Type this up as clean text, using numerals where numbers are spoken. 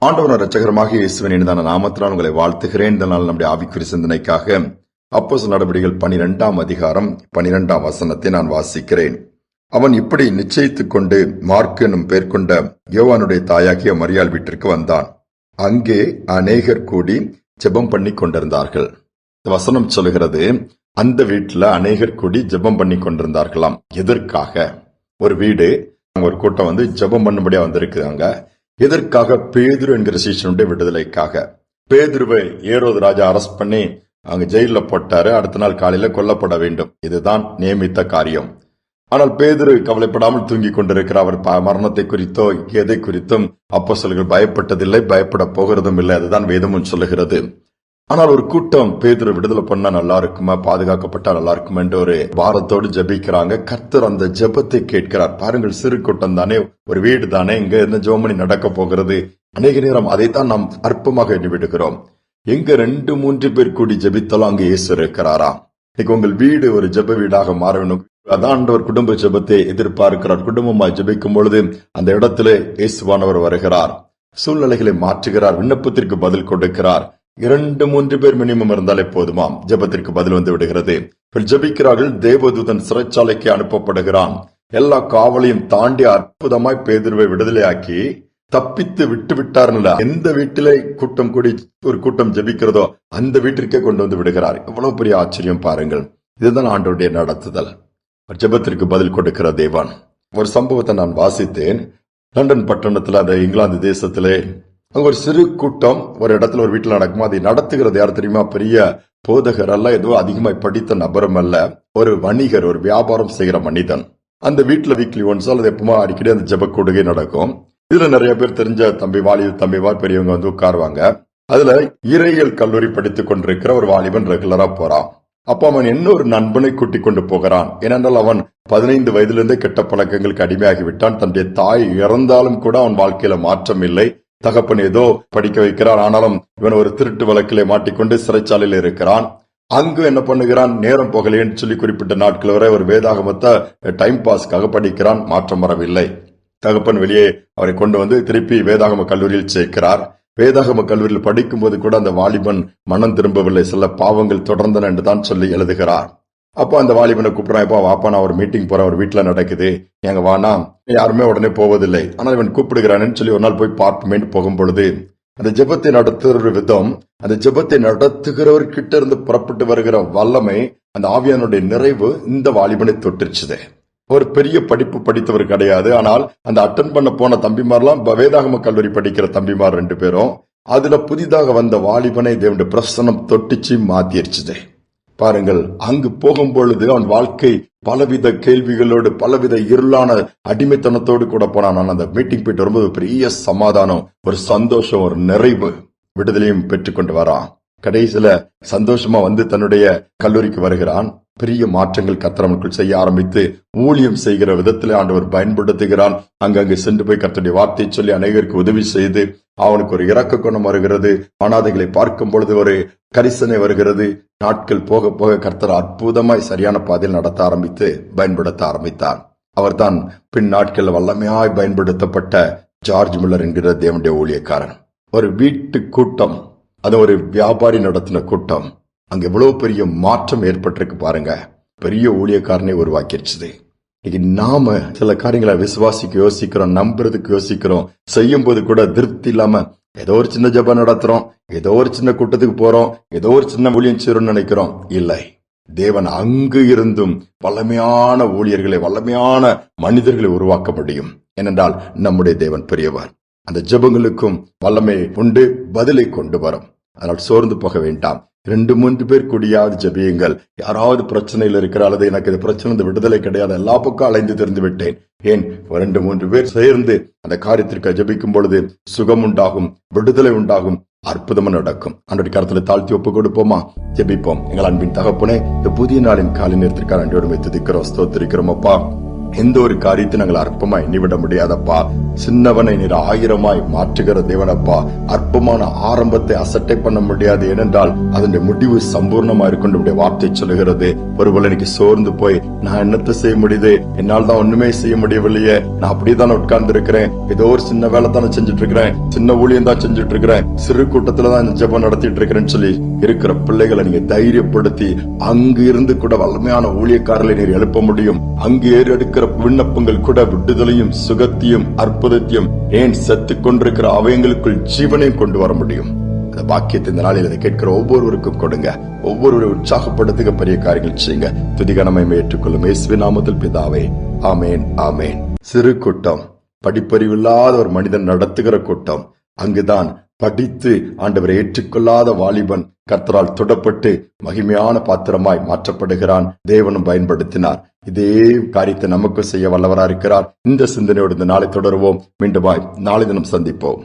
ஆண்டவரும் இரட்சகருமாக இயேசுவின் இனிதான நாமத்தினால் உங்களை வாழ்த்துகிறேன். இந்த நாள் நம்முடைய ஆவிக்குரிய சிந்தனைக்காக அப்போஸ்தலர் நடபடிகள் 12ஆம் அதிகாரம் 12ஆம் வசனத்தை நான் வாசிக்கிறேன். அவன் இப்படி நிச்சயித்துக் கொண்டு மார்க் என்னும் பெயர் கொண்ட யோவானுடைய தாயாகிய மரியாள் வீட்டிற்கு வந்தான். அங்கே அநேகர் கூடி ஜெபம் பண்ணி கொண்டிருந்தார்கள். வசனம் சொல்லுகிறது, அந்த வீட்டுல அநேகர் கூடி ஜெபம் பண்ணி கொண்டிருந்தார்களாம். எதற்காக? ஒரு வீடு, ஒரு கூட்டம் ஜெபம் பண்ணும்படியா வந்திருக்காங்க. எதற்காக? பேதுரு என்கிற சீஷனுடைய விடுதலைக்காக. பேதுருவை ஏரோது ராஜா அரெஸ்ட் பண்ணி அங்க ஜெயில போட்டாரு. அடுத்த நாள் காலையில கொல்லப்பட வேண்டும். இதுதான் நியமித்த காரியம். ஆனால் பேதுரு கவலைப்படாமல் தூங்கி கொண்டிருக்கிறார். அவர் மரணத்தை குறித்தோ எதை குறித்தும் அப்போஸ்தலர்கள் பயப்பட்டதில்லை, பயப்பட போகிறதும் இல்லை. அதுதான் வேதமும் சொல்லுகிறது. ஆனால் ஒரு கூட்டம் பேதுரு விடுதலை பண்ணா நல்லா இருக்குமா, பாதுகாக்கப்பட்டா நல்லா இருக்குமா என்ற ஒரு பாரத்தோடு ஜெபிக்கிறாங்க. கர்த்தர் அந்த ஜெபத்தை கேட்கிறார். பாருங்கள், சிறு கூட்டம் தானே, ஒரு வீடு தானே, இங்க என்ன ஜெபமணி நடக்க போகிறது? அநேக நேரம் அதைத்தான் நாம் அற்பமாக எண்ணி விடுகிறோம். எங்க 2-3 பேர் கூடி ஜெபித்தாலும் அங்க இயேசு இருக்கிறாரா? இன்னைக்கு உங்கள் வீடு ஒரு ஜெப வீடாக மாற வேண்டும். அதான் ஒரு குடும்ப ஜெபத்தை எதிர்பார்க்கிறார். குடும்பமாய் ஜெபிக்கும் பொழுது அந்த இடத்துல இயேசுவானவர் வருகிறார், சூழ்நிலைகளை மாற்றுகிறார், விண்ணப்பத்திற்கு பதில் கொடுக்கிறார். 2-3 பேர் மினிமம் இருந்தாலே போதுமாம், ஜெபத்திற்கு பதில் வந்து விடுகிறது. ஜெபிக்கிறார்கள். தேவதூதன் சிறைச்சாலைக்கு அனுப்பப்படுகிறான். எல்லா காவலையும் தாண்டி அற்புதமாய் பேதுருவை விடுதலையாக்கி தப்பித்து விட்டு விட்டார்ல. எந்த வீட்டிலே கூட்டம் கூடி ஒரு கூட்டம் ஜெபிக்கிறதோ அந்த வீட்டிற்கே கொண்டு வந்து விடுகிறார். எவ்வளவு பெரிய ஆச்சரியம் பாருங்கள். இதுதான் ஆண்டவருடைய நடத்துதல், ஜெபத்திற்கு பதில் கொடுக்கிற தேவன். ஒரு சம்பவத்தை நான் வாசித்தேன். லண்டன் பட்டணத்துல, அந்த இங்கிலாந்து தேசத்திலே, அங்க ஒரு சிறு கூட்டம் ஒரு இடத்துல ஒரு வீட்டுல நடக்குமா. அதை நடத்துகிறது யார் தெரியுமா? பெரிய போதகர் அல்ல, ஏதோ அதிகமாய் படித்த நபரும் அல்ல, ஒரு வணிகர், ஒரு வியாபாரம் செய்கிற மனிதன். அந்த வீட்டுல வீக்லி ஒன்ஸ் அல்லது எப்பவுமா அடிக்கடி அந்த ஜெப கூடுகை நடக்கும். இதுல நிறைய பேர் தெரிஞ்ச தம்பி வாலிபர் பெரியவங்க உட்காருவாங்க. அதுல இறையியல் கல்லூரி படித்துக் கொண்டிருக்கிற ஒரு வாலிபன் ரெகுலரா போறான். அப்ப அவன் இன்னொரு நண்பனை கூட்டிக் கொண்டு போகிறான். ஏனென்றால் அவன் 15 வயதிலிருந்தே கெட்ட பழக்கங்களுக்கு அடிமையாகிவிட்டான். தன்னுடைய தாய் இறந்தாலும் கூட அவன் வாழ்க்கையில மாற்றம் இல்லை. தகப்பன் ஏதோ படிக்க வைக்கிறான், ஆனாலும் இவன் ஒரு திருட்டு வழக்கிலே மாட்டிக்கொண்டு சிறைச்சாலையில் இருக்கிறான். அங்கு என்ன பண்ணுகிறான்? நேரம் போகலேன்னு சொல்லி குறிப்பிட்ட நாட்கள் வரை ஒரு வேதாகமத்தை டைம் பாஸ்க்காக படிக்கிறான். மாற்றம் வரவில்லை. தகப்பன் வெளியே அவரை கொண்டு திருப்பி வேதாகம கல்லூரியில் சேர்க்கிறார். வேதாகம கல்லூரியில் படிக்கும் போது கூட அந்த வாலிபன் மனம் திரும்பவில்லை. சில பாவங்கள் தொடர்ந்தன என்று தான் சொல்லி எழுதுகிறார். அப்ப அந்த வாலிபனை கூப்பிடுறான். எப்ப வாப்பா, நான் ஒரு மீட்டிங் போறேன், ஒரு வீட்டுல நடக்குது, எங்க வானா. யாருமே உடனே போவதில்லை. ஆனால் இவன் கூப்பிடுகிறான்னு சொல்லி ஒரு நாள் போய் பார்ப்போமேன்னு போகும் பொழுது அந்த ஜெபத்தை நடத்துகிற விதம், அந்த ஜெபத்தை நடத்துகிறவர் கிட்ட இருந்து புறப்பட்டு வருகிற வல்லமை, அந்த ஆவியானுடைய நிறைவு இந்த வாலிபனை தொட்டுருச்சுது. ஒரு பெரிய படிப்பு படித்தவர் கிடையாது. ஆனால் அந்த அட்டன் பண்ண போன தம்பிமார்லாம் வேதாகம கல்லூரி படிக்கிற தம்பிமார் 2 பேரும். அதுல புதிதாக வந்த வாலிபனை தேவனுடைய பிரசன்னம் தொட்டுச்சு, மாத்திருச்சுது. பாருங்கள், அங்கு போகும் பொழுது அவன் வாழ்க்கை பலவித கேள்விகளோடு, பலவித இருளான அடிமைத்தனத்தோடு கூட போனான். அந்த மீட்டிங் போயிட்டு வரும்போது பெரிய சமாதானம், ஒரு சந்தோஷம், ஒரு நிறைவு, விடுதலையும் பெற்றுக்கொண்டு வரான். கடைசியில சந்தோஷமா தன்னுடைய கல்லூரிக்கு வருகிறான். பெரிய மாற்றங்கள் கர்த்தருக்குள் செய்ய ஆரம்பித்து ஊழியம் செய்கிற விதத்திலே ஆண்டவர் பயன்படுத்துகிறான். அங்கங்கு சென்று போய் கர்த்தருடைய வார்த்தையை சொல்லி அநேகருக்கு உதவி செய்து அவனுக்கு ஒரு இரக்க குணம் வருகிறது. அனாதைகளை பார்க்கும் பொழுது ஒரு கரிசனை வருகிறது. நாட்கள் போக போக கர்த்தர் அற்புதமாய் சரியான பாதையில் நடத்த ஆரம்பித்து பயன்படுத்த ஆரம்பித்தார். அவர்தான் பின் நாட்கள் வல்லமையாய் பயன்படுத்தப்பட்ட ஜார்ஜ் முல்லர் என்கிற தேவனுடைய ஊழியக்காரன். ஒரு வீட்டு கூட்டம், அது ஒரு வியாபாரி நடத்தின கூட்டம். அங்க எவ்வளவு பெரிய மாற்றம் ஏற்பட்டிருக்கு பாருங்க. பெரிய ஊழியக்காரனை உருவாக்கிடுச்சு. இன்னைக்கு நாம சில காரியங்களை விசுவாசிக்க யோசிக்கிறோம், நம்புறதுக்கு யோசிக்கிறோம். செய்யும் போது கூட திருப்தி இல்லாம ஏதோ ஒரு சின்ன ஜெபம் நடத்துறோம், ஏதோ ஒரு சின்ன கூட்டத்துக்கு போறோம், ஏதோ ஒரு சின்ன ஊழியம் செய்யறோம்னு நினைக்கிறோம். இல்லை, தேவன் அங்கு இருந்தும் வல்லமையான ஊழியர்களை, வல்லமையான மனிதர்களை உருவாக்க முடியும். ஏனென்றால் நம்முடைய தேவன் பெரியவர். அந்த ஜெபங்களுக்கும் வல்லமை உண்டு, பதிலை கொண்டு வரும். அதனால் சோர்ந்து போக வேண்டாம். 2-3 பேர் கூடியாவது ஜெபியுங்கள். யாராவது பிரச்சனையில் இருக்கிற, அல்லது எனக்கு இது பிரச்சனை, இந்த விடுதலை கிடையாது, எல்லா பக்கம் அலைந்து தெரிந்து விட்டேன், ஏன் 2-3 பேர் சேர்ந்து அந்த காரியத்திற்கு ஜெபிக்கும் பொழுது சுகம் உண்டாகும், விடுதலை உண்டாகும், அற்புதமா நடக்கும். அன்றைய கருத்துல தாழ்த்தி ஒப்பு கொடுப்போமா? ஜெபிப்போம். எங்கள் அன்பின் தகப்பனே, இந்த புதிய நாளின் காலை நேரத்திற்காக நன்றியோடு துதிக்கிறோம், ஸ்தோத்திரிக்கிறோம். அப்பா, எந்த ஒரு காரியத்தை நாங்கள் அற்பமாய் எண்ணிவிட முடியாதப்பா. சின்னவனை நீர் ஆயிரமாய் மாற்றுகிற தேவனப்பா. அற்பமான ஆரம்பத்தை அசட்டை பண்ண முடியாது, ஏனென்றால் அதனுடைய முடிவு சம்பூர்ணமா இருக்கும் வார்த்தை சொல்லுகிறது. ஒருவேளை இன்னைக்கு சோர்ந்து போய் நான் என்னத்தை செய்ய முடியுது, என்னால் தான் ஒண்ணுமே செய்ய முடியவில்லையே, நான் அப்படியேதான் உட்கார்ந்து இருக்கிறேன், ஏதோ ஒரு சின்ன வேலை தானே செஞ்சுட்டு இருக்கிறேன், சின்ன ஊழியம் தான் செஞ்சுட்டு இருக்கிறேன், சிறு கூட்டத்துல தான் ஜெபம் நடத்திட்டு இருக்கிறேன்னு சொல்லி இருக்கிற பிள்ளைகளை நீங்க தைரியப்படுத்தி அங்கு இருந்து கூட வல்லமையான ஊழியக்காரர்களை நீர் எழுப்ப முடியும். அங்கு ஏறெடுக்கிற விண்ணப்பங்கள் கூட விடுதலையும் சுகத்தையும் அற்புதத்தையும் ஏன் செத்துக் கொண்டிருக்கிற அவயங்களுக்குள் ஜீவனையும் கொண்டு வர முடியும். அந்த பாக்கியத்தை இந்த நாளில் இதை கேட்கிற ஒவ்வொருவருக்கும் கொடுங்க. ஒவ்வொருவரை உற்சாகப்படுத்துக, பெரிய காரியங்கள் செய்யுங்க. துதிகனமை ஏற்றுக்கொள்ளும் இயேசுவின் நாமத்தில் பிதாவே, ஆமேன், ஆமேன். சிறு கூட்டம், படிப்பறிவில்லாத ஒரு மனிதன் நடத்துகிற கூட்டம். அங்குதான் படித்து ஆண்டவரை ஏற்றுக்கொள்ளாத வாலிபன் கர்த்தரால் தொடப்பட்டு மகிமையான பாத்திரமாய் மாற்றப்படுகிறான். தேவனும் பயன்படுத்தினார். இதே காரியத்தை நமக்கு செய்ய வல்லவராக இருக்கிறார். இந்த சிந்தனையோடு இந்த நாளை தொடருவோம். மீண்டுமாய் நாளை தினம் சந்திப்போம்.